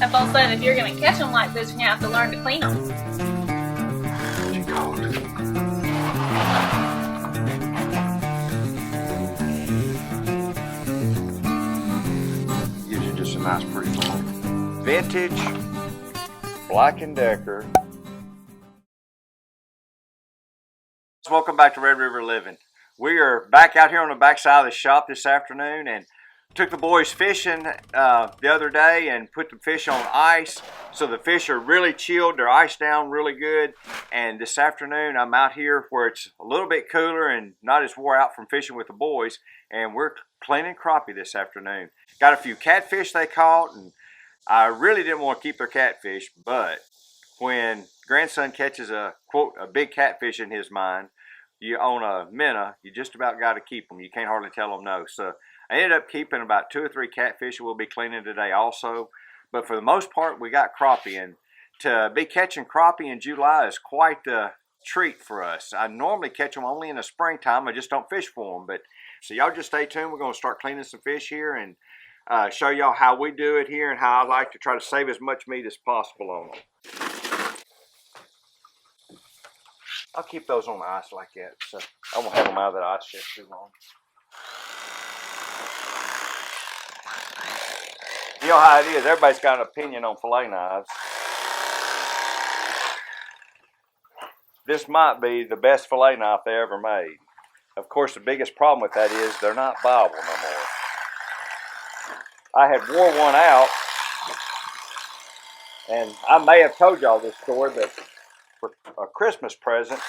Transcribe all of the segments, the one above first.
I've also said if you're going to catch them like this, you have to learn to clean them. She called. Gives you just a nice pretty fillet. Vintage Black & Decker. Welcome back to Red River Living. We are back out here on the back side of the shop this afternoon and took the boys fishing the other day and put the fish on ice. So the fish are really chilled, they're iced down really good. And this afternoon I'm out here where it's a little bit cooler and not as wore out from fishing with the boys. And we're cleaning crappie this afternoon. Got a few catfish they caught, and I really didn't want to keep their catfish, but when grandson catches a, quote, a big catfish in his mind, you own a minnow, you just about got to keep them. You can't hardly tell them no. So I ended up keeping about 2 or 3 catfish we'll be cleaning today also. But for the most part, we got crappie. And to be catching crappie in July is quite the treat for us. I normally catch them only in the springtime. I just don't fish for them. But so y'all just stay tuned. We're going to start cleaning some fish here and show y'all how we do it here and how I like to try to save as much meat as possible on them. I'll keep those on the ice like that, so I won't have them out of that ice chest too long. You know how it is, everybody's got an opinion on fillet knives. This might be the best fillet knife they ever made. Of course, the biggest problem with that is they're not viable no more. I had wore one out, and I may have told y'all this story, but for a Christmas present,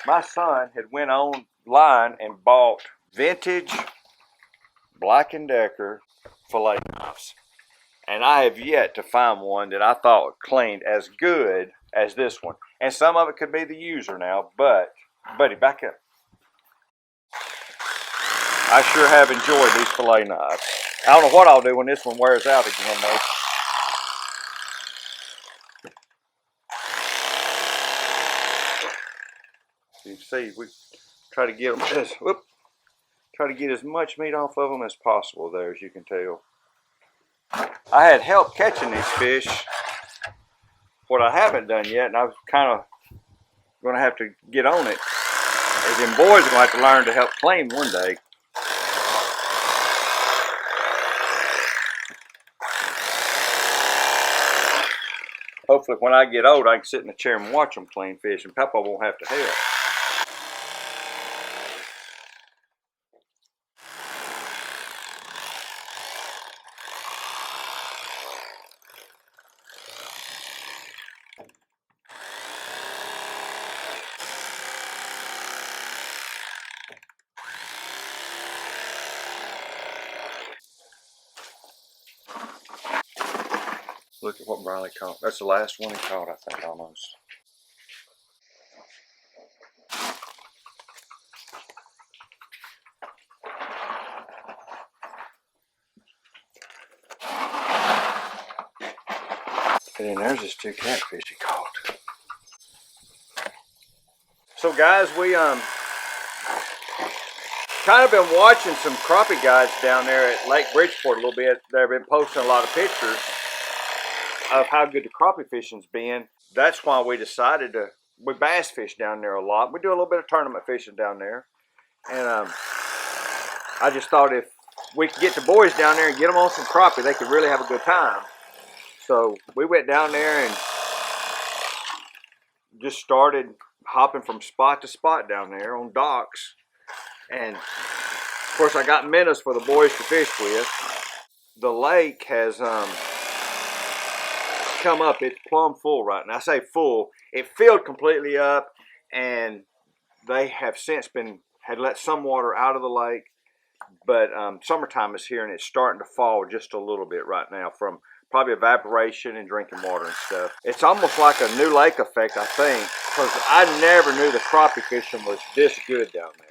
my son had went online and bought vintage Black & Decker fillet knives. And I have yet to find one that I thought cleaned as good as this one. And some of it could be the user now, but, buddy, back up. I sure have enjoyed these fillet knives. I don't know what I'll do when this one wears out again, though. You see, we try to get them try to get as much meat off of them as possible there, as you can tell. I had help catching these fish. What I haven't done yet, and I was kind of going to have to get on it, is them boys are going to have to learn to help clean one day. Hopefully when I get old, I can sit in the chair and watch them clean fish, and Papa won't have to help. Look at what Briley caught. That's the last one he caught, I think, almost. And then there's his 2 catfish he caught. So guys, we kind of been watching some crappie guys down there at Lake Bridgeport a little bit. They've been posting a lot of pictures of how good the crappie fishing's been. That's why we decided we bass fish down there a lot. We do a little bit of tournament fishing down there. And I just thought if we could get the boys down there and get them on some crappie, they could really have a good time. So we went down there and just started hopping from spot to spot down there on docks. And of course I got minnows for the boys to fish with. The lake has come up, it's plumb full right now. I say full, it filled completely up, and they have since had let some water out of the lake, but summertime is here and it's starting to fall just a little bit right now from probably evaporation and drinking water and stuff. It's almost like a new lake effect, I think, because I never knew the crappie fishing was this good down there.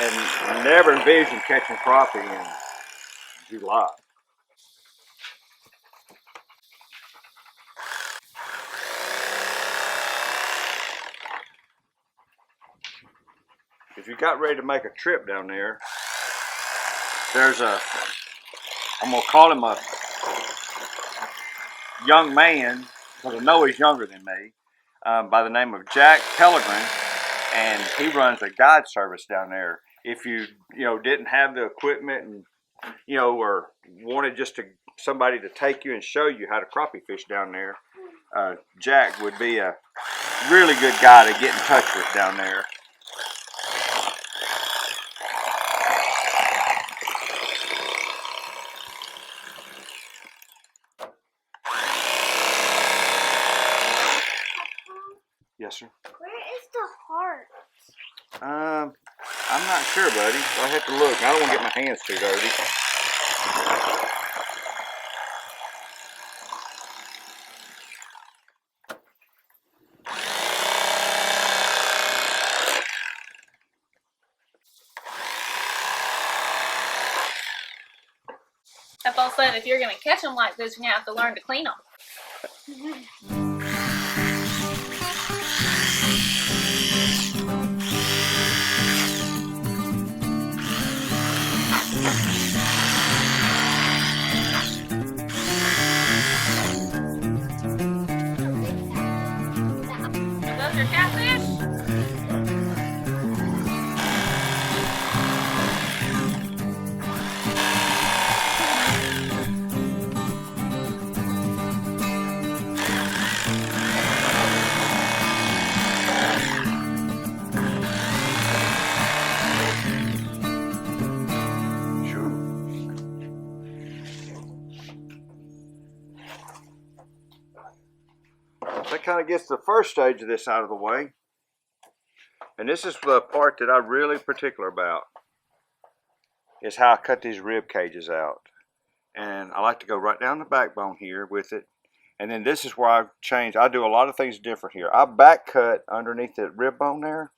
And never envisioned catching crappie in July. if you got ready to make a trip down there, there's a, I'm gonna call him a young man, because I know he's younger than me, by the name of Jack Pellegrin, and he runs a guide service down there. If you didn't have the equipment and or wanted just somebody to take you and show you how to crappie fish down there, Jack would be a really good guy to get in touch with down there. Yes, sir. Where is the heart? I'm not sure, buddy. I have to look. I don't want to get my hands too dirty. Papa said if you're going to catch them like this, you're going to have to learn to clean them. Are those your catfish? That kind of gets the first stage of this out of the way. And this is the part that I'm really particular about, is how I cut these rib cages out. And I like to go right down the backbone here with it. And then this is where I change. I do a lot of things different here. I back cut underneath the rib bone there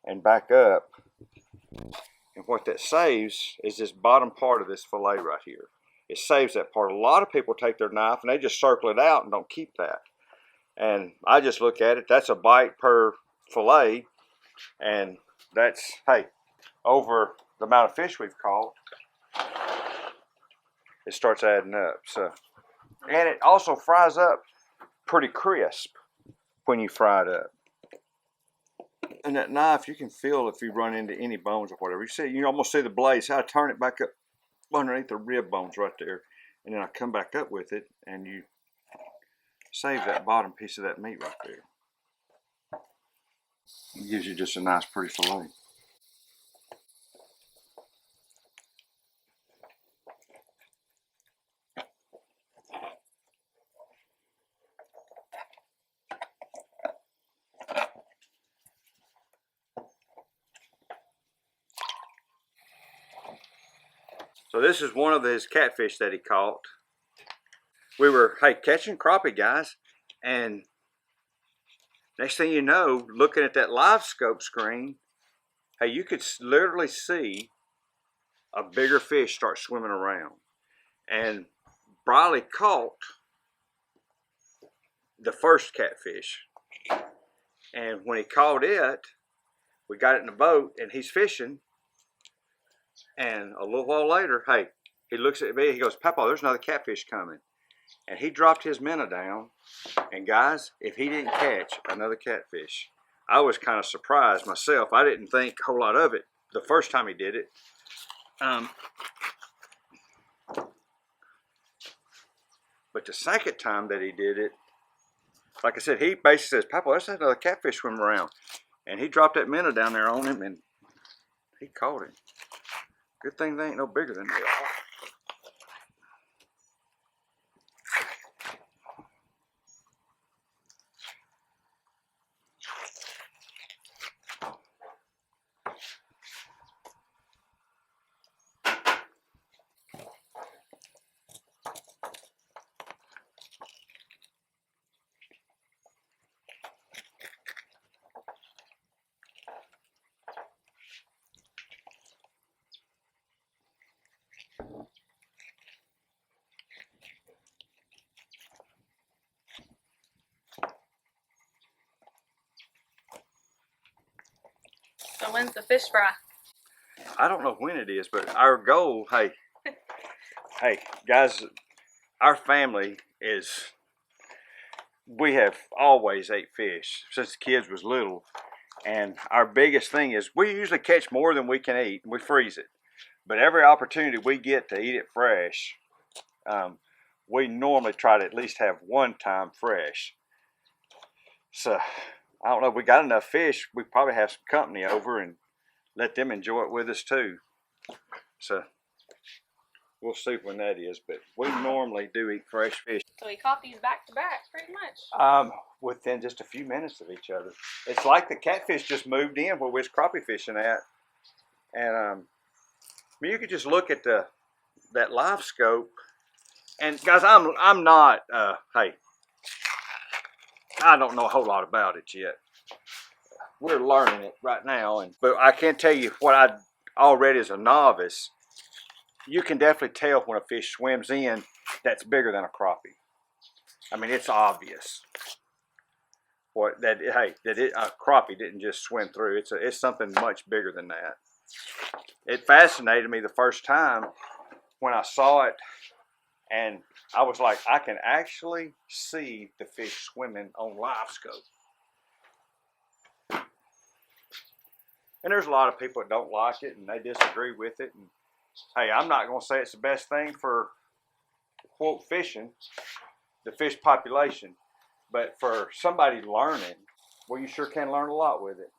and back up. And what that saves is this bottom part of this fillet right here. It saves that part. A lot of people take their knife and they just circle it out and don't keep that. And I just look at it, that's a bite per fillet, and that's, hey, over the amount of fish we've caught, it starts adding up. So, and it also fries up pretty crisp when you fry it up. And that knife, you can feel if you run into any bones or whatever. You see, you almost see the blades, how I turn it back up underneath the rib bones right there. And then I come back up with it, and you save that bottom piece of that meat right there. It gives you just a nice pretty fillet. So this is one of his catfish that he caught. We were, hey, catching crappie, guys, and next thing you know, looking at that live scope screen, hey, you could literally see a bigger fish start swimming around. And Briley caught the first catfish. And when he caught it, we got it in the boat, and he's fishing. And a little while later, hey, he looks at me, he goes, Papa, there's another catfish coming. And he dropped his minnow down. And guys, if he didn't catch another catfish, I was kind of surprised myself. I didn't think a whole lot of it the first time he did it. But the second time that he did it, like I said, he basically says, Papa, there's another catfish swimming around. And he dropped that minnow down there on him, and he caught him. Good thing they ain't no bigger than they are. when's the fish fry? I don't know when it is, but our goal, hey, guys, our family we have always ate fish since the kids was little. And our biggest thing is we usually catch more than we can eat. We freeze it. But every opportunity we get to eat it fresh, we normally try to at least have one time fresh. So, I don't know if we got enough fish. We probably have some company over and let them enjoy it with us too. So, we'll see when that is. But we normally do eat fresh fish. So we caught these back to back, pretty much. Within just a few minutes of each other. It's like the catfish just moved in where we was crappie fishing at. And I mean, you could just look at that live scope. And guys, I'm not, hey, I don't know a whole lot about it yet. We're learning it right now. But I can tell you what I already as a novice, you can definitely tell when a fish swims in that's bigger than a crappie. I mean, it's obvious. A crappie didn't just swim through. It's something much bigger than that. It fascinated me the first time when I saw it, and I was like, I can actually see the fish swimming on live scope. And there's a lot of people that don't like it and they disagree with it. And hey, I'm not going to say it's the best thing for, quote, fishing, the fish population. But for somebody learning, well, you sure can learn a lot with it.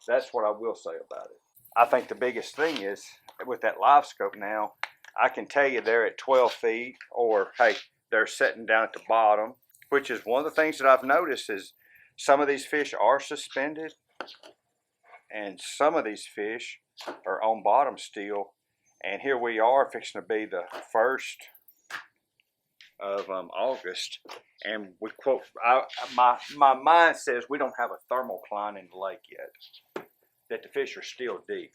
That's what I will say about it. I think the biggest thing is, with that live scope now, I can tell you they're at 12 feet, or, hey, they're sitting down at the bottom, which is one of the things that I've noticed is some of these fish are suspended, and some of these fish are on bottom still. And here we are fixing to be the 1st of August, and we quote, my mind says we don't have a thermocline in the lake yet, that the fish are still deep.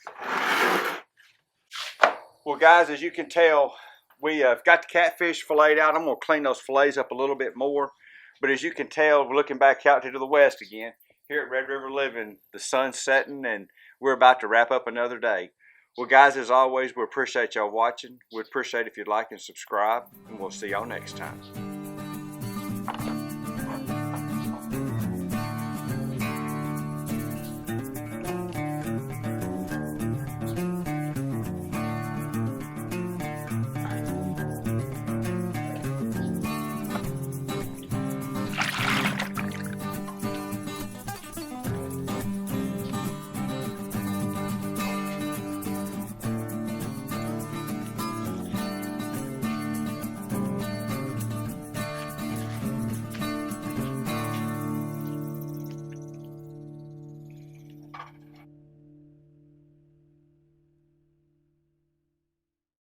Well guys, as you can tell, we have got the catfish filleted out. I'm going to clean those fillets up a little bit more, but as you can tell, we're looking back out to the west again here at Red River Living. The sun's setting and we're about to wrap up another day. Well guys, as always, we appreciate y'all watching. We'd appreciate if you'd like and subscribe, and we'll see y'all next time.